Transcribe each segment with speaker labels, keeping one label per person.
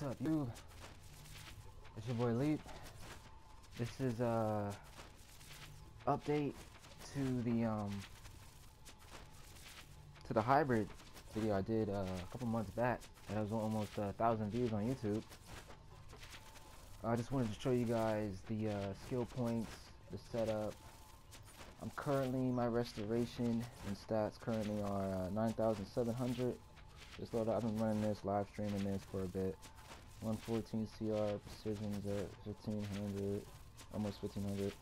Speaker 1: up, you? It's your boy Leap. This is update to the hybrid video I did a couple months back. That was almost 1,000 views on YouTube. I just wanted to show you guys the skill points, the setup. I'm currently, my restoration and stats currently are 9,700. This loadout, I've been running this, live streaming this for a bit. 114 CR, precision's at 1500, almost 1500.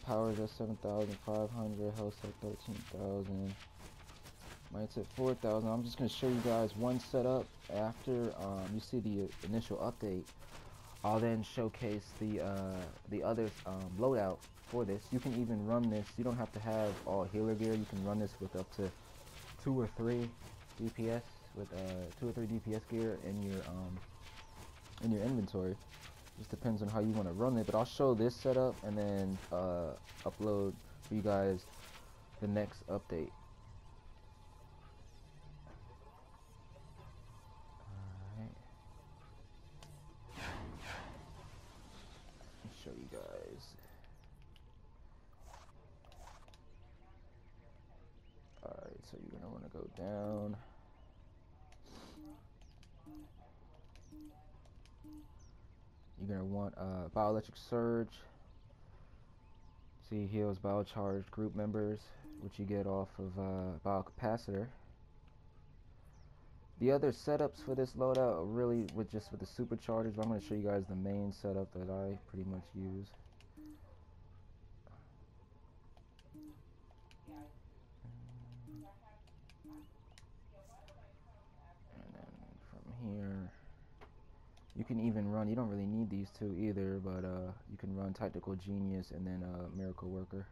Speaker 1: Power's at 7,500, health's at 13,000. Might's at 4,000. I'm just going to show you guys one setup. After you see the initial update, I'll then showcase the other loadout for this. You can even run this. You don't have to have all healer gear. You can run this with up to 2 or 3 DPS with 2 or 3 DPS gear in your inventory. Just depends on how you want to run it. But I'll show this setup and then upload for you guys the next update. Show you guys. Alright, so you're gonna want to go down. You're gonna want bioelectric surge. See, heals biocharged group members, which you get off of biocapacitor. The other setups for this loadout are really with the superchargers, but I'm going to show you guys the main setup that I pretty much use. And then from here, you can even run, you don't really need these two either, but you can run Tactical Genius and then Miracle Worker.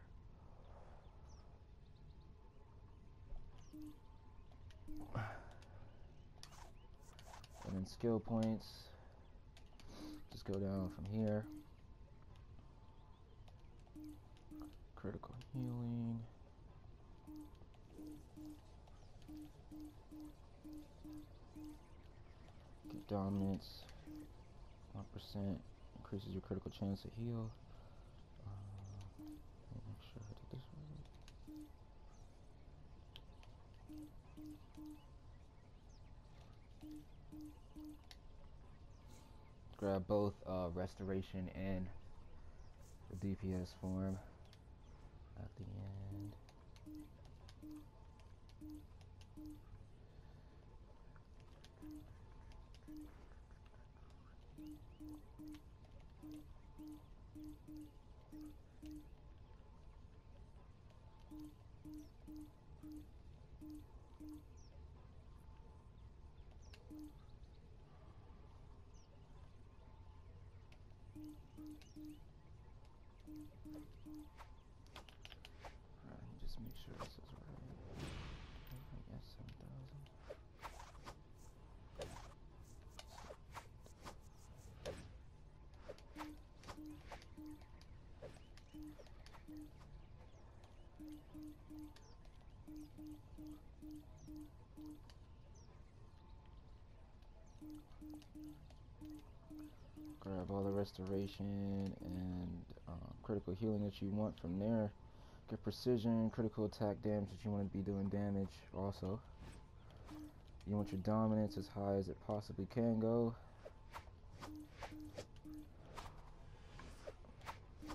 Speaker 1: And then skill points, just go down from here. Critical healing, get dominance, 1% increases your critical chance to heal. Make sure I did this one. Grab both restoration and the DPS form at the end. Alright, just make sure this is right. Yes, 7,000. Grab all the restoration and critical healing that you want from there. Get precision, critical attack damage that you want to be doing damage also. You want your dominance as high as it possibly can go. In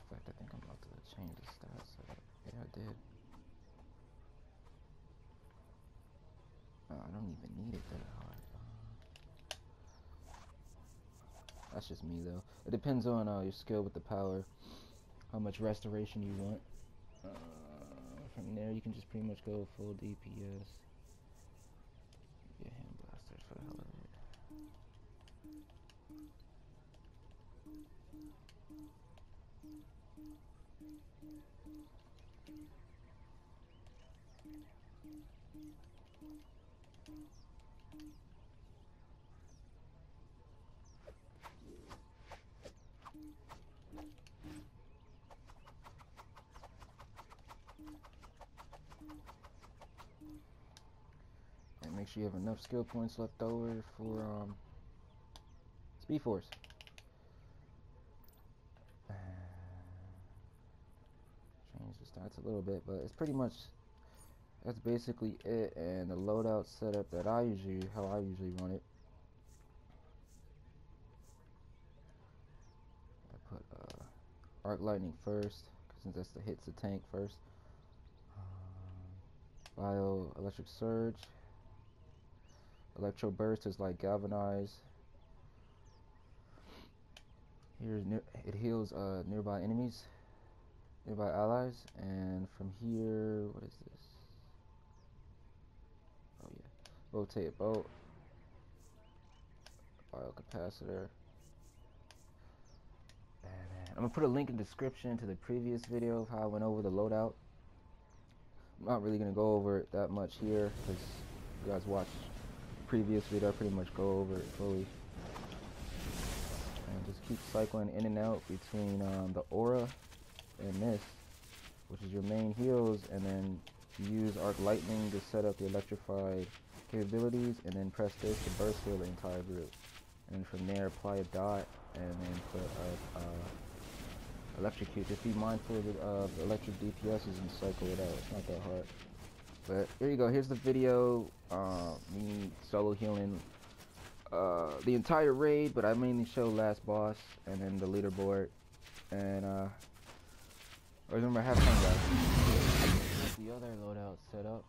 Speaker 1: fact, I think I'm about to change the stats setup. Yeah, I did. I don't even need it that hard. That's just me though. It depends on your skill with the power, how much restoration you want. From there, you can just pretty much go full DPS. Get hand blasters for the hell of it. sure you have enough skill points left over for Speed Force. Change the stats a little bit, but it's pretty much, that's basically it. And the loadout setup that how I usually run it. I put arc lightning first, since that's the hits the tank first. Bio electric surge. Electro burst is like galvanize. It heals nearby enemies, nearby allies, and from here, what is this? Oh yeah, rotate bolt, bio capacitor. And I'm gonna put a link in the description to the previous video of how I went over the loadout. I'm not really gonna go over it that much here because you guys watched the previous video. I pretty much go over it fully. And just keep cycling in and out between the aura and this, which is your main heals, and then you use arc lightning to set up the electrified capabilities, and then press this to burst heal the entire group. And from there, apply a dot, and then put electrocute. Just be mindful of the electric DPSs and cycle it out. It's not that hard. But here you go. Here's the video. Me solo healing the entire raid, but I mainly show last boss and then the leaderboard. And remember, have fun, guys. The other loadout set up.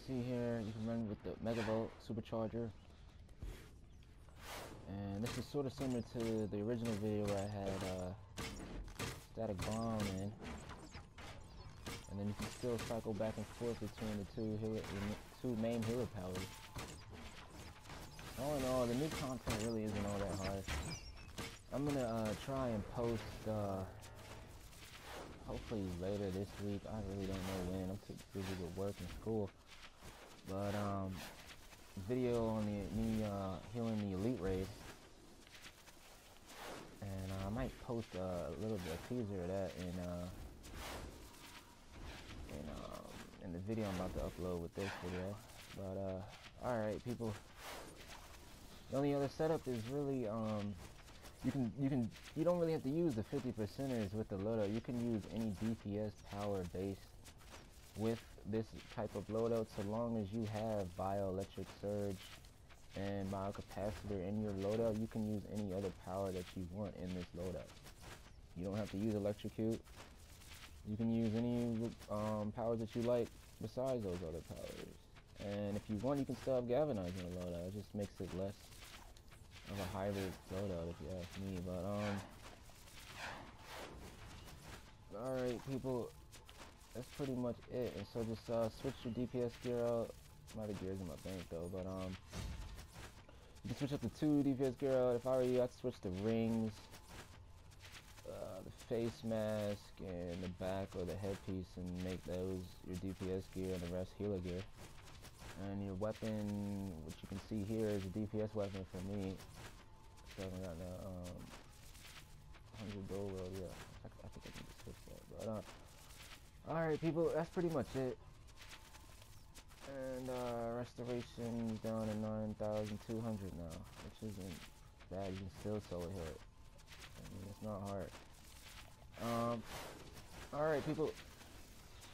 Speaker 1: See here, you can run with the Megavolt supercharger, and this is sort of similar to the original video where I had static bomb in, and then you can still cycle back and forth between the two main healer powers. All in all, the new content really isn't all that hard. I'm gonna try and post hopefully later this week. I really don't know when. I'm too busy with work and school. But video on me healing the elite raid, and I might post a little bit of teaser of that in the video I'm about to upload with this video. But all right, people. The only other setup is really you don't really have to use the 50%ers with the loadout. You can use any DPS power base with this type of loadout, so long as you have bioelectric surge and biocapacitor in your loadout. You can use any other power that you want in this loadout. You don't have to use electrocute. You can use any powers that you like besides those other powers. And if you want, you can still have galvanize in the loadout. It just makes it less of a hybrid loadout, if you ask me. But alright, people, that's pretty much it. And so just switch your DPS gear out. I'm out of gears in my bank though, but you can switch up to 2 DPS gear out. If I were you, I'd switch the rings, the face mask, and the back or the headpiece, and make those your DPS gear and the rest healer gear. And your weapon, which you can see here, is a DPS weapon for me. So I haven't got the 100 gold world yet. I think I need to switch that. But alright people, that's pretty much it. And restoration's down to 9,200 now, which which isn't bad. You can still solo hit. I mean, it's not hard. Alright people,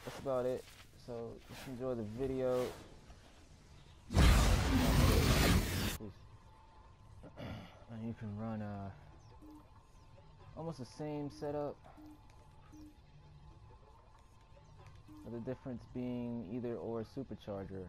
Speaker 1: that's about it. So just enjoy the video. And you can run almost the same setup, with the difference being either or supercharger.